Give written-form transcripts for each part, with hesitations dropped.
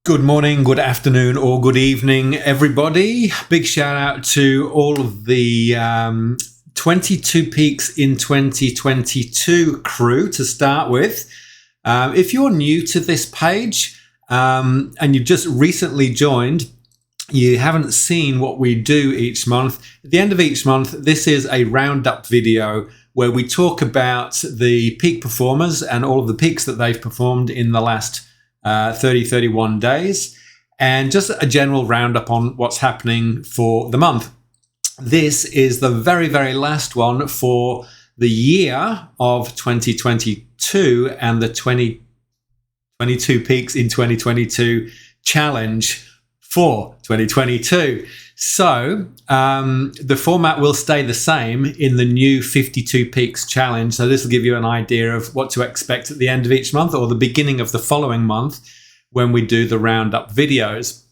Good morning, good afternoon, or good evening, everybody. Big shout out to all of the 22 Peaks in 2022 crew to start with. If you're new to this page and you've just recently joined, you haven't seen what we do each month. At the end of each month, this is a roundup video where we talk about the peak performers and all of the peaks that they've performed in the last 31 days, and just a general roundup on what's happening for the month. This is the very, very last one for the year of 2022 and the 2022 Peaks in 2022 challenge for 2022. So the format will stay the same in the new 52 Peaks challenge. So this will give you an idea of what to expect at the end of each month or the beginning of the following month when we do the roundup videos.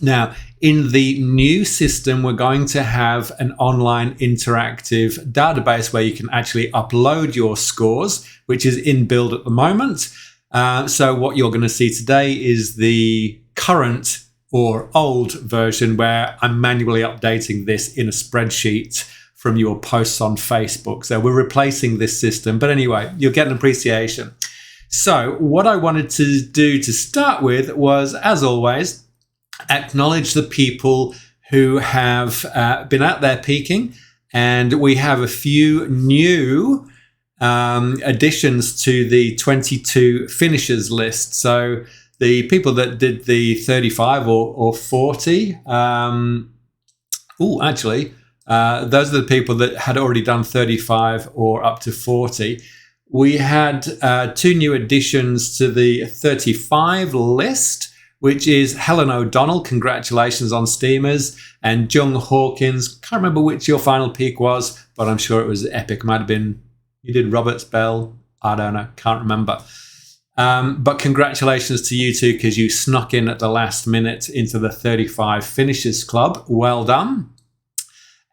Now, in the new system, we're going to have an online interactive database where you can actually upload your scores, which is in build at the moment. So what you're going to see today is the current or old version where I'm manually updating this in a spreadsheet from your posts on Facebook. So we're replacing this system. But anyway, you'll get an appreciation. So what I wanted to do to start with was, as always, acknowledge the people who have been out there peaking. And we have a few new additions to the 22 finishers list. So the people that did the 35 or 40, those are the people that had already done 35 or up to 40. We had two new additions to the 35 list, which is Helen O'Donnell, congratulations on Steamers, and Jung Hawkins. Can't remember which your final peak was, but I'm sure it was epic. Might have been, you did Roberts Bell, I don't know, can't remember. But congratulations to you two, because you snuck in at the last minute into the 35 Finishers Club. Well done.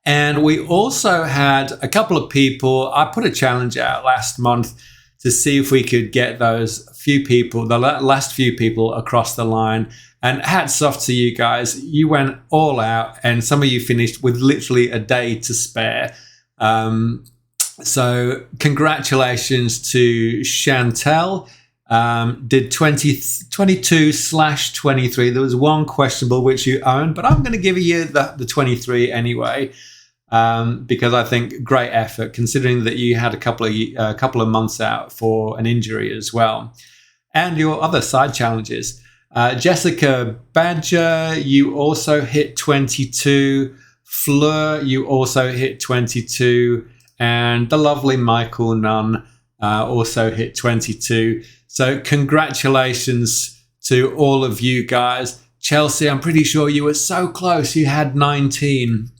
And we also had a couple of people. I put a challenge out last month to see if we could get those few people, the last few people, across the line. And hats off to you guys. You went all out, and some of you finished with literally a day to spare. So congratulations to Chantel. Did 22/23. There was one questionable which you owned, but I'm going to give you the 23 anyway, because I think great effort considering that you had a couple of months out for an injury as well, and your other side challenges. Jessica Badger, you also hit 22. Fleur, you also hit 22, and the lovely Michael Nunn also hit 22. So congratulations to all of you guys. Chelsea, I'm pretty sure you were so close. You had 19.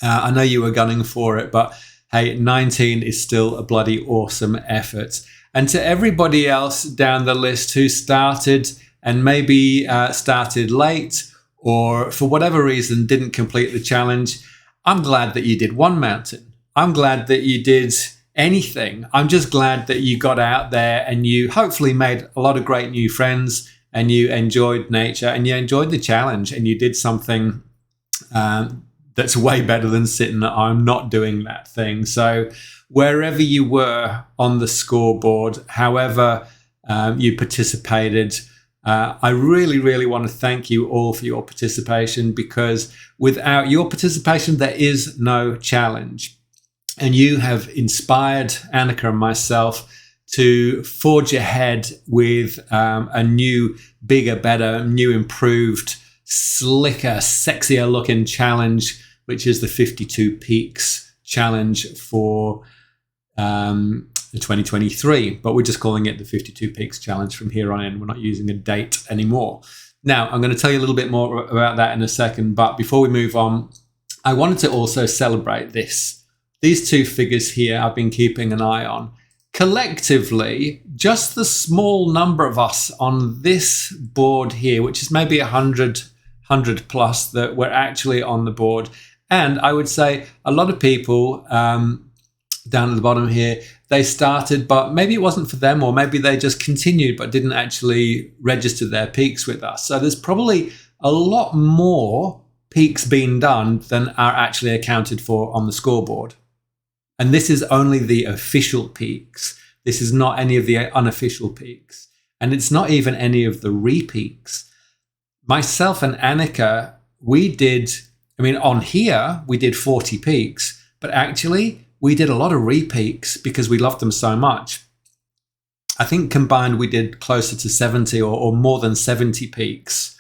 I know you were gunning for it, but hey, 19 is still a bloody awesome effort. And to everybody else down the list who started and maybe started late or for whatever reason didn't complete the challenge, I'm glad that you did one mountain. I'm glad that you did anything. I'm just glad that you got out there and you hopefully made a lot of great new friends and you enjoyed nature and you enjoyed the challenge and you did something that's way better than sitting at home not doing that thing. So wherever you were on the scoreboard, however you participated, I really, really want to thank you all for your participation, because without your participation, there is no challenge. And you have inspired Annika and myself to forge ahead with a new, bigger, better, new, improved, slicker, sexier looking challenge, which is the 52 Peaks challenge for 2023. But we're just calling it the 52 Peaks challenge from here on in. We're not using a date anymore. Now, I'm going to tell you a little bit more about that in a second. But before we move on, I wanted to also celebrate this. These two figures here I've been keeping an eye on. Collectively, just the small number of us on this board here, which is maybe 100 plus that were actually on the board. And I would say a lot of people down at the bottom here, they started, but maybe it wasn't for them, or maybe they just continued but didn't actually register their peaks with us. So there's probably a lot more peaks being done than are actually accounted for on the scoreboard. And this is only the official peaks. This is not any of the unofficial peaks. And it's not even any of the re-peaks. Myself and Annika, on here, we did 40 peaks, but actually we did a lot of re-peaks because we loved them so much. I think combined we did closer to 70 or more than 70 peaks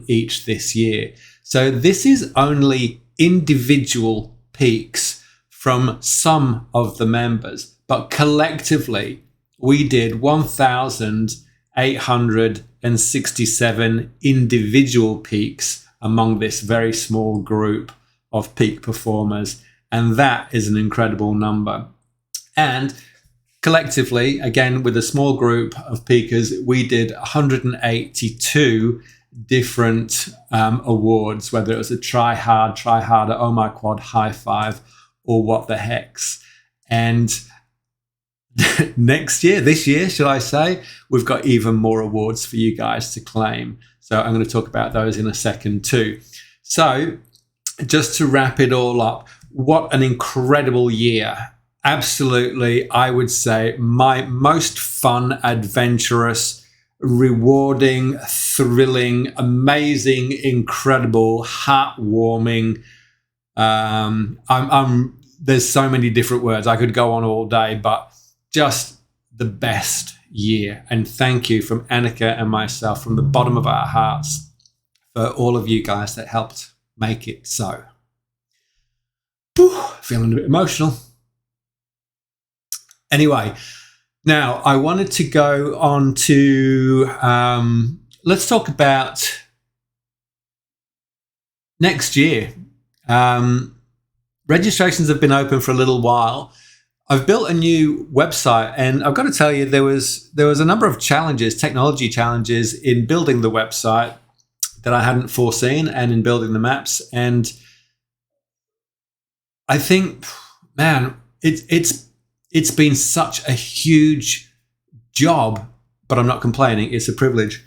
each this year. So this is only individual peaks from some of the members, but collectively we did 1,867 individual peaks among this very small group of peak performers. And that is an incredible number. And collectively, again, with a small group of peakers, we did 182 different awards, whether it was a try hard, try harder, oh my quad, high five, or what the hex. And this year, should I say, we've got even more awards for you guys to claim. So I'm going to talk about those in a second too. So just to wrap it all up, what an incredible year. Absolutely, I would say my most fun, adventurous, rewarding, thrilling, amazing, incredible, heartwarming. There's so many different words. I could go on all day, but just the best year. And thank you from Annika and myself from the bottom of our hearts for all of you guys that helped make it so. Feeling a bit emotional. Anyway, now I wanted to go on to, let's talk about next year. Registrations have been open for a little while. I've built a new website, and I've got to tell you, there was a number of challenges, technology challenges in building the website that I hadn't foreseen, and in building the maps. And I think, man, it's been such a huge job, but I'm not complaining. It's a privilege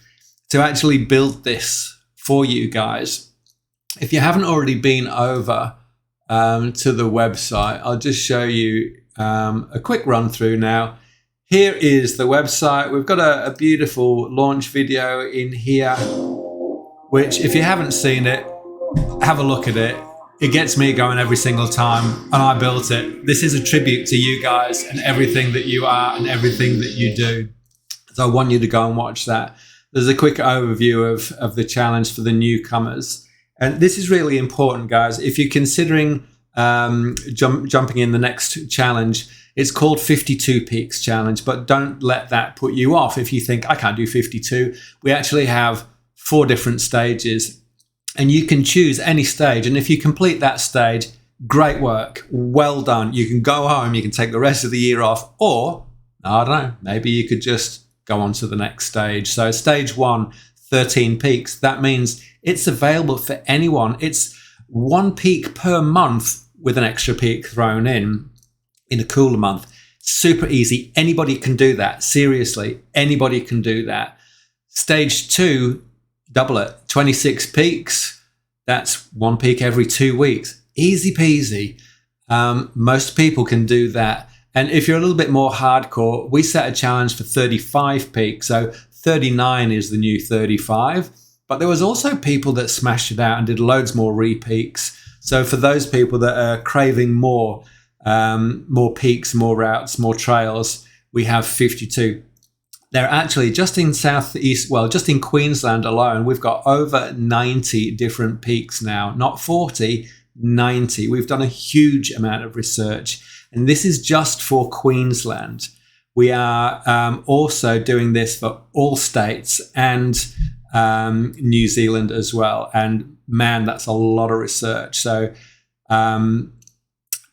to actually build this for you guys. If you haven't already been over to the website, I'll just show you a quick run through now. Here is the website. We've got a beautiful launch video in here, which if you haven't seen it, have a look at it. It gets me going every single time, and I built it. This is a tribute to you guys and everything that you are and everything that you do. So I want you to go and watch that. There's a quick overview of the challenge for the newcomers. And this is really important, guys. If you're considering jumping in the next challenge, it's called 52 Peaks Challenge, but don't let that put you off. If you think, I can't do 52, we actually have 4 different stages. And you can choose any stage. And if you complete that stage, great work. Well done. You can go home. You can take the rest of the year off. Or, I don't know, maybe you could just go on to the next stage. So stage 1, 13 peaks. That means it's available for anyone. It's 1 peak per month with an extra peak thrown in a cooler month. Super easy. Anybody can do that. Seriously, anybody can do that. Stage 2, double it, 26 peaks. That's 1 peak every 2 weeks. Easy peasy. Most people can do that. And if you're a little bit more hardcore, we set a challenge for 35 peaks. So 39 is the new 35. But there was also people that smashed it out and did loads more re-peaks. So for those people that are craving more peaks, more routes, more trails, we have 52. They're actually just in just in Queensland alone, we've got over 90 different peaks now, not 40, 90. We've done a huge amount of research, and this is just for Queensland. We are also doing this for all states and New Zealand as well. And man, that's a lot of research. So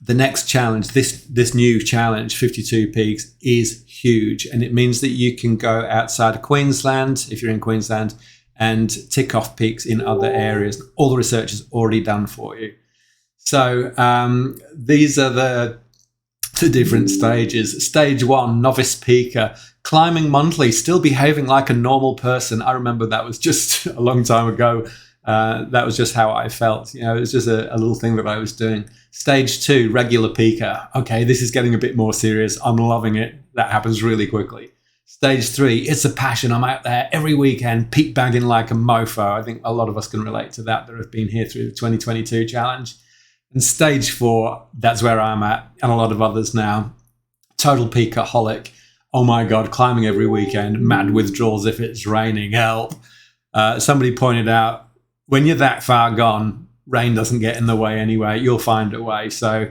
the next challenge, this new challenge, 52 peaks, is huge. And it means that you can go outside of Queensland, if you're in Queensland, and tick off peaks in other areas. All the research is already done for you. So these are the the different stages. Stage 1, novice peaker, climbing monthly, still behaving like a normal person. I remember that was just a long time ago. That was just how I felt. It was just a little thing that I was doing. Stage 2, regular peaker. Okay, this is getting a bit more serious. I'm loving it. That happens really quickly. Stage 3, it's a passion. I'm out there every weekend, peak bagging like a mofo. I think a lot of us can relate to that have been here through the 2022 challenge. And stage 4, that's where I'm at, and a lot of others now. Total peakaholic. Oh my God, climbing every weekend, mad withdrawals if it's raining, help. Somebody pointed out, when you're that far gone, rain doesn't get in the way anyway. You'll find a way. So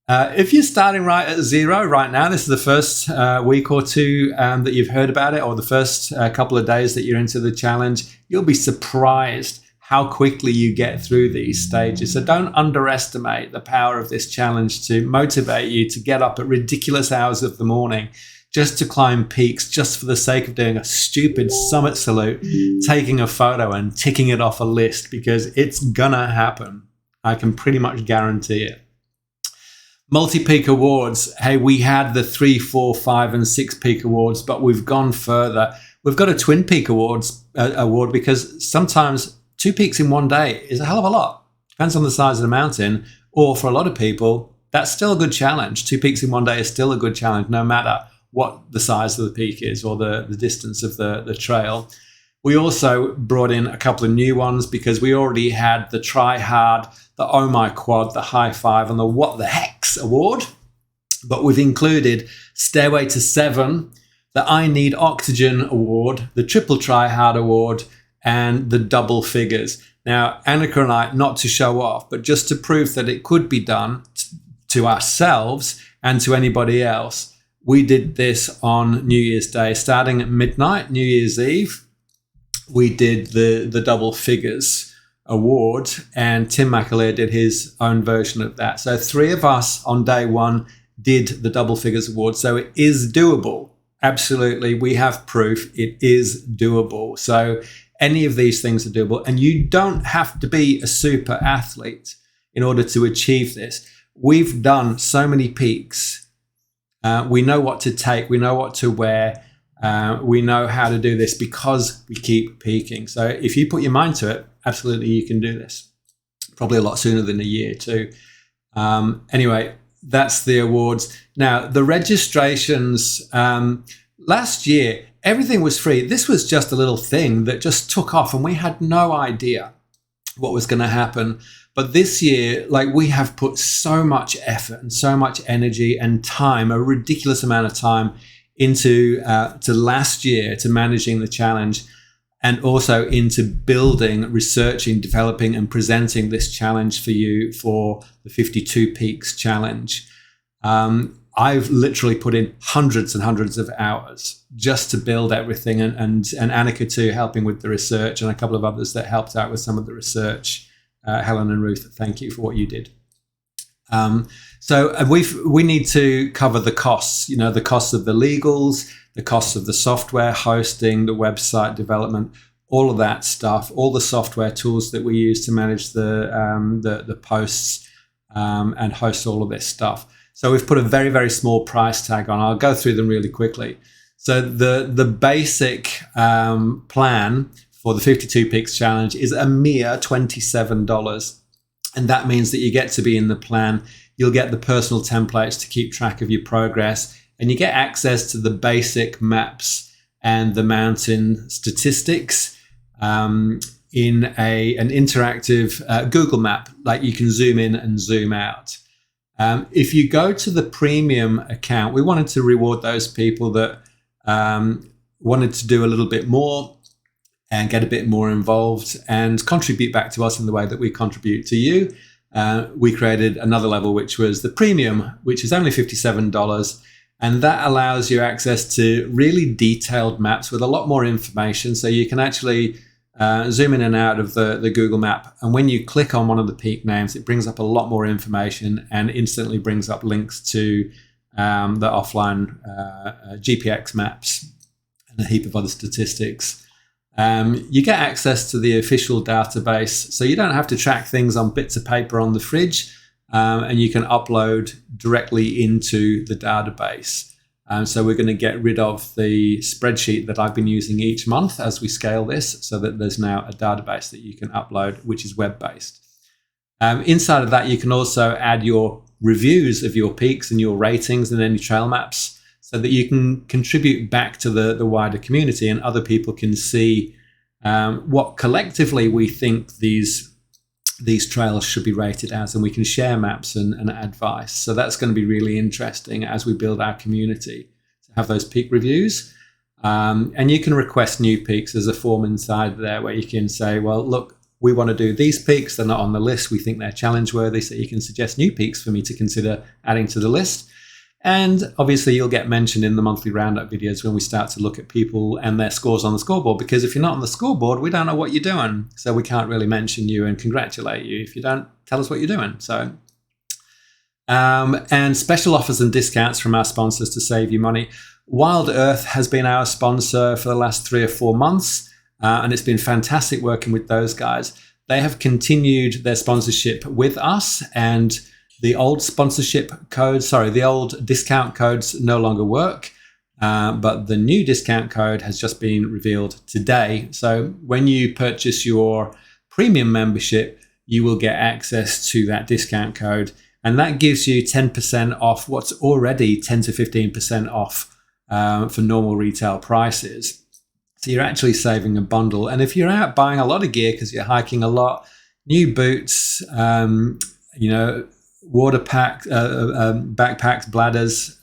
if you're starting right at 0 right now, this is the first week or two that you've heard about it, or the first couple of days that you're into the challenge, you'll be surprised how quickly you get through these stages. So don't underestimate the power of this challenge to motivate you to get up at ridiculous hours of the morning just to climb peaks, just for the sake of doing a stupid summit salute, taking a photo and ticking it off a list, because it's gonna happen. I can pretty much guarantee it. Multi-peak awards. Hey, we had the 3, 4, 5, and 6 peak awards, but we've gone further. We've got a twin peak award because sometimes 2 peaks in one day is a hell of a lot. Depends on the size of the mountain, or for a lot of people, that's still a good challenge. 2 peaks in one day is still a good challenge, no matter what the size of the peak is or the distance of the trail. We also brought in a couple of new ones because we already had the Try Hard, the Oh My Quad, the High Five, and the What the Hex award. But we've included Stairway to 7, the I Need Oxygen award, the Triple Try Hard award, and the Double Figures. Now, Annika and I, not to show off, but just to prove that it could be done to ourselves and to anybody else, we did this on New Year's Day, starting at midnight, New Year's Eve. We did the Double Figures award, and Tim McAleer did his own version of that. So 3 of us on day 1 did the Double Figures award. So it is doable. Absolutely. We have proof it is doable. So any of these things are doable, and you don't have to be a super athlete in order to achieve this. We've done so many peaks. We know what to take. We know what to wear. We know how to do this because we keep peaking. So if you put your mind to it, absolutely you can do this. Probably a lot sooner than a year too. Anyway, that's the awards. Now, the registrations, last year, everything was free. This was just a little thing that just took off, and we had no idea what was going to happen. But this year, we have put so much effort and so much energy and time, a ridiculous amount of time, into to last year, to managing the challenge, and also into building, researching, developing, and presenting this challenge for you for the 52 Peaks Challenge. I've literally put in hundreds and hundreds of hours just to build everything, and Annika too, helping with the research, and a couple of others that helped out with some of the research. Helen and Ruth, thank you for what you did. So we need to cover the costs, the costs of the legals, the costs of the software hosting, the website development, all of that stuff, all the software tools that we use to manage the posts and host all of this stuff. So we've put a very, very small price tag on. I'll go through them really quickly. So the basic plan for the 52 Peaks Challenge is a mere $27. And that means that you get to be in the plan. You'll get the personal templates to keep track of your progress, and you get access to the basic maps and the mountain statistics in an interactive Google map, like you can zoom in and zoom out. If you go to the premium account, we wanted to reward those people that wanted to do a little bit more and get a bit more involved and contribute back to us in the way that we contribute to you. We created another level, which was the premium, which is only $57. And that allows you access to really detailed maps with a lot more information. So you can actually zoom in and out of the Google map. And when you click on one of the peak names, it brings up a lot more information and instantly brings up links to the offline GPX maps and a heap of other statistics. You get access to the official database, so you don't have to track things on bits of paper on the fridge. and you can upload directly into the database. So we're going to get rid of the spreadsheet that I've been using each month as we scale this, so that there's now a database that you can upload, which is web-based. Inside of that, you can also add your reviews of your peaks and your ratings and any trail maps, so that you can contribute back to the wider community, and other people can see what collectively we think these trails should be rated as, and we can share maps and advice. So that's going to be really interesting as we build our community to have those peak reviews. And you can request new peaks. There's a form inside there where you can say, well, look, we want to do these peaks. They're not on the list. We think they're challenge worthy. So you can suggest new peaks for me to consider adding to the list. And obviously you'll get mentioned in the monthly roundup videos when we start to look at people and their scores on the scoreboard, because if you're not on the scoreboard, we don't know what you're doing. So we can't really mention you and congratulate you if you don't tell us what you're doing. So, and special offers and discounts from our sponsors to save you money. Wild Earth has been our sponsor for the last 3 or 4 months, and it's been fantastic working with those guys. They have continued their sponsorship with us, and the old the old discount codes no longer work, but the new discount code has just been revealed today. So when you purchase your premium membership, you will get access to that discount code, and that gives you 10% off what's already 10 to 15% off for normal retail prices. So you're actually saving a bundle. And if you're out buying a lot of gear because you're hiking a lot, new boots, water packs, backpacks, bladders,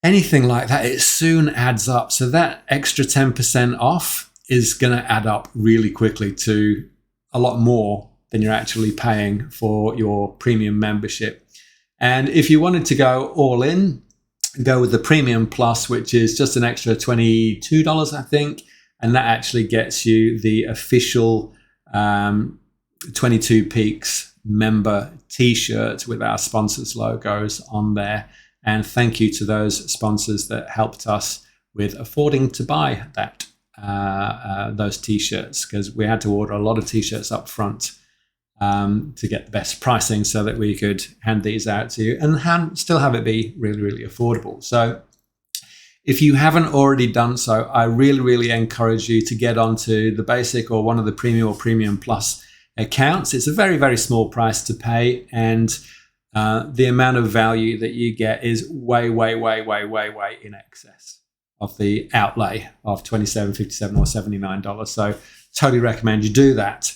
anything like that, it soon adds up. So that extra 10% off is going to add up really quickly to a lot more than you're actually paying for your premium membership. And if you wanted to go all in, go with the Premium Plus, which is just an extra $22, I think. And that actually gets you the official 22 Peaks member t-shirt with our sponsors logos on there. And thank you to those sponsors that helped us with affording to buy that those t-shirts, because we had to order a lot of t-shirts up front to get the best pricing so that we could hand these out to you and still have it be really, really affordable. So if you haven't already done so, I really, really encourage you to get onto the basic or one of the premium or premium plus accounts. It's a very, very small price to pay, and the amount of value that you get is way, way, way, way, way, way in excess of the outlay of $27, $57, or $79. So totally recommend you do that.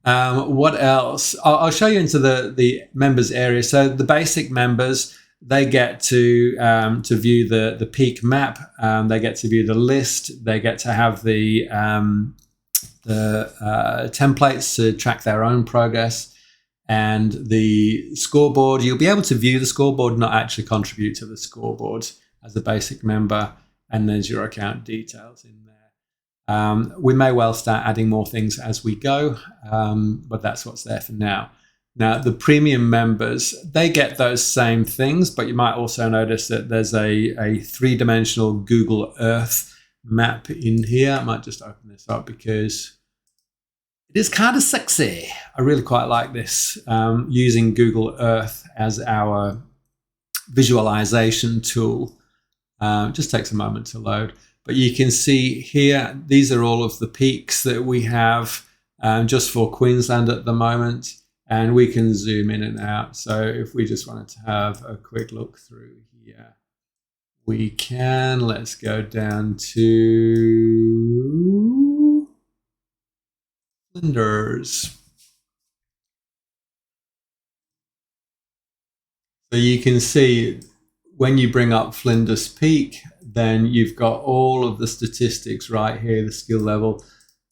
What else? I'll show you into the members area. So the basic members, they get to view the peak map. They get to view the list. They get to have the templates to track their own progress, and the scoreboard. You'll be able to view the scoreboard, not actually contribute to the scoreboard as a basic member. And there's your account details in there. We may well start adding more things as we go, but that's what's there for now. Now, the premium members, they get those same things, but you might also notice that there's a three-dimensional Google Earth map in here. I might just open this up because it is kind of sexy. I really quite like this, using Google Earth as our visualization tool. Just takes a moment to load. But you can see here, these are all of the peaks that we have just for Queensland at the moment. And we can zoom in and out. So if we just wanted to have a quick look through here, we can. Let's go down to Flinders. So you can see when you bring up Flinders Peak, then you've got all of the statistics right here, the skill level,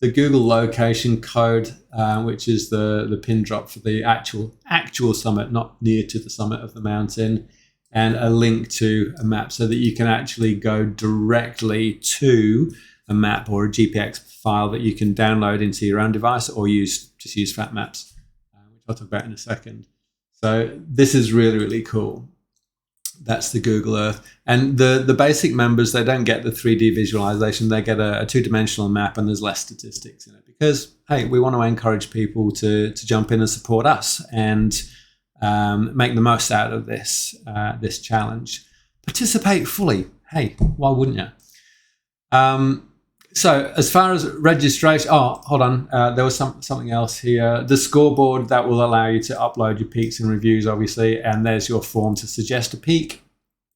the Google location code, which is the pin drop for the actual summit, not near to the summit of the mountain, and a link to a map so that you can actually go directly to a map or a GPX file that you can download into your own device or just use Fat Maps, which I'll talk about in a second. So this is really, really cool. That's the Google Earth. And the basic members, they don't get the 3D visualization. They get a two-dimensional map, and there's less statistics in it because, hey, we want to encourage people to jump in and support us and make the most out of this challenge. Participate fully. Hey, why wouldn't you? So as far as registration, hold on. There was something else here. The scoreboard that will allow you to upload your peaks and reviews, obviously, and there's your form to suggest a peak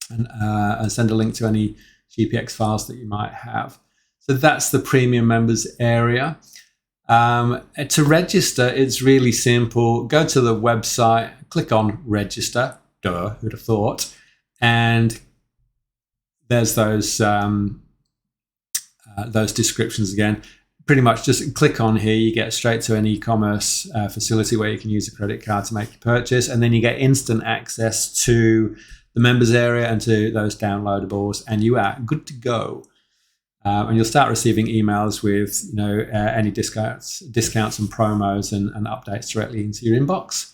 and send a link to any GPX files that you might have. So that's the premium members area. To register, it's really simple. Go to the website, click on register. Duh, who'd have thought? And there's those descriptions again. Pretty much just click on here, you get straight to an e-commerce facility where you can use a credit card to make your purchase, and then you get instant access to the members area and to those downloadables, and you are good to go. And you'll start receiving emails with any discounts and promos and updates directly into your inbox.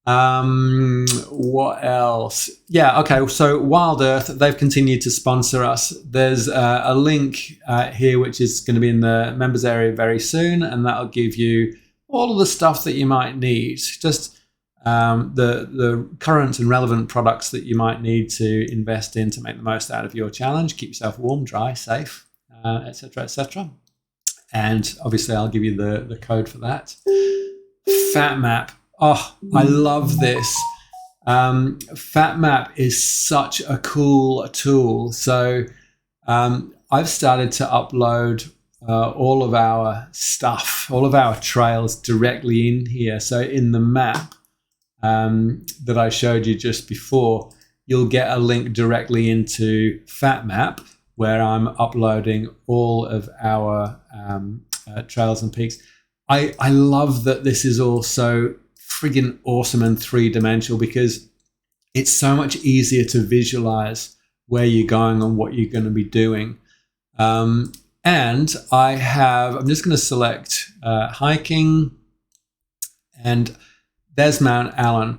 What else? Yeah, okay, so Wild Earth, they've continued to sponsor us. There's a link here which is going to be in the members area very soon, and that'll give you all of the stuff that you might need, just the current and relevant products that you might need to invest in to make the most out of your challenge, keep yourself warm, dry, safe, etc., etc. And obviously I'll give you the code for that. FatMap. Oh, I love this. FatMap is such a cool tool. So I've started to upload all of our stuff, all of our trails directly in here. So in the map that I showed you just before, you'll get a link directly into FatMap where I'm uploading all of our trails and peaks. I love that this is also friggin' awesome and three-dimensional because it's so much easier to visualize where you're going and what you're going to be doing. And I'm just going to select hiking, and there's Mount Allen.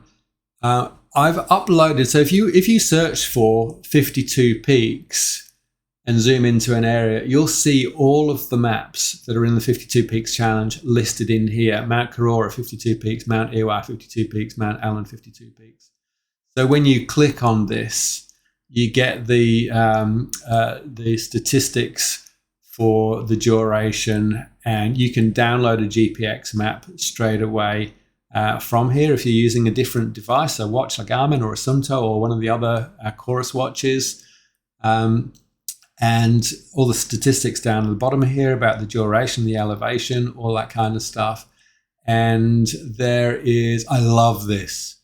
I've uploaded, so if you search for 52 peaks and zoom into an area, you'll see all of the maps that are in the 52 Peaks Challenge listed in here. Mount Karora, 52 Peaks, Mount Ewa, 52 Peaks, Mount Allen, 52 Peaks. So when you click on this, you get the statistics for the duration, and you can download a GPX map straight away from here if you're using a different device, a watch like Garmin or a Suunto or one of the other Chorus watches. And all the statistics down at the bottom here about the duration, the elevation, all that kind of stuff. And there is, I love this.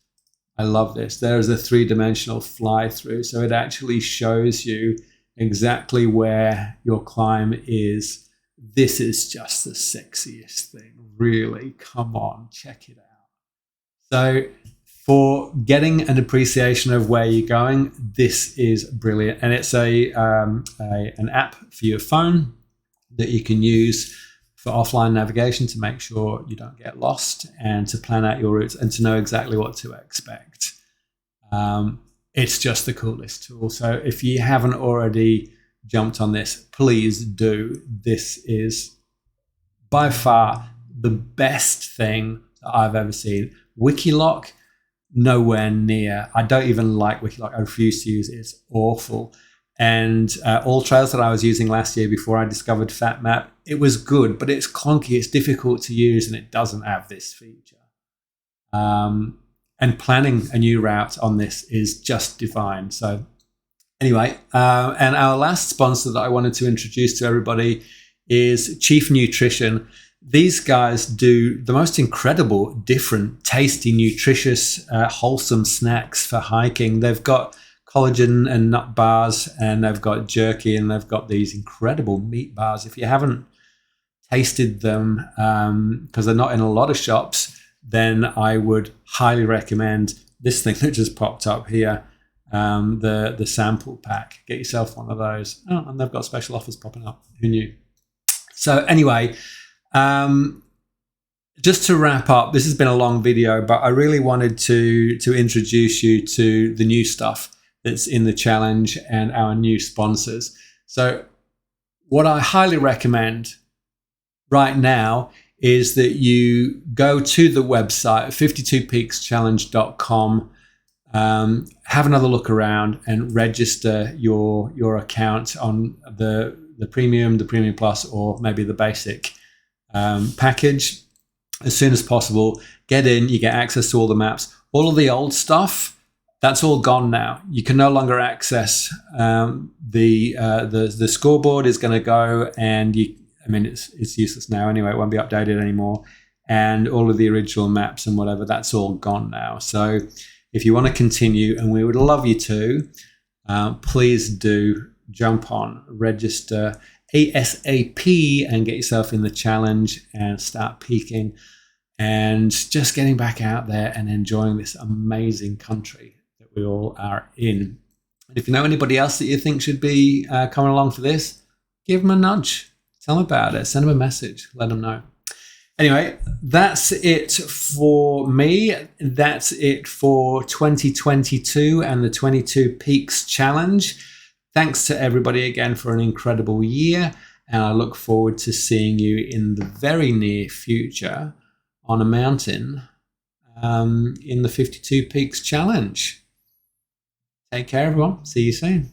There is a three-dimensional fly through. So it actually shows you exactly where your climb is. This is just the sexiest thing, really. Come on, check it out. So for getting an appreciation of where you're going, this is brilliant. And it's an app for your phone that you can use for offline navigation to make sure you don't get lost and to plan out your routes and to know exactly what to expect. It's just the coolest tool. So if you haven't already jumped on this, please do. This is by far the best thing that I've ever seen. Wikiloc, nowhere near. I don't even like Wikiloc. I refuse to use it. It's awful. And All Trails that I was using last year before I discovered FatMap, it was good, but it's clunky, it's difficult to use, and it doesn't have this feature. And planning a new route on this is just divine. So anyway, and our last sponsor that I wanted to introduce to everybody is Chief Nutrition. These guys do the most incredible, different, tasty, nutritious, wholesome snacks for hiking. They've got collagen and nut bars, and they've got jerky, and they've got these incredible meat bars. If you haven't tasted them, because they're not in a lot of shops, then I would highly recommend this thing that just popped up here, the sample pack. Get yourself one of those. Oh, and they've got special offers popping up. Who knew? So anyway, just to wrap up, this has been a long video, but I really wanted to introduce you to the new stuff that's in the challenge and our new sponsors. So what I highly recommend right now is that you go to the website 52peakschallenge.com, have another look around and register your account on the premium, the premium plus, or maybe the basic package as soon as possible. Get in, you get access to all the maps. All of the old stuff, that's all gone now. You can no longer access the scoreboard is going to go, and it's useless now anyway. It won't be updated anymore. And all of the original maps and whatever, that's all gone now. So if you want to continue, and we would love you to, please do jump on, register ASAP, and get yourself in the challenge and start peaking and just getting back out there and enjoying this amazing country that we all are in. And if you know anybody else that you think should be coming along for this, give them a nudge. Tell them about it. Send them a message. Let them know. Anyway, that's it for me. That's it for 2022 and the 22 Peaks Challenge. Thanks to everybody again for an incredible year. And I look forward to seeing you in the very near future on a mountain in the 52 Peaks Challenge. Take care, everyone. See you soon.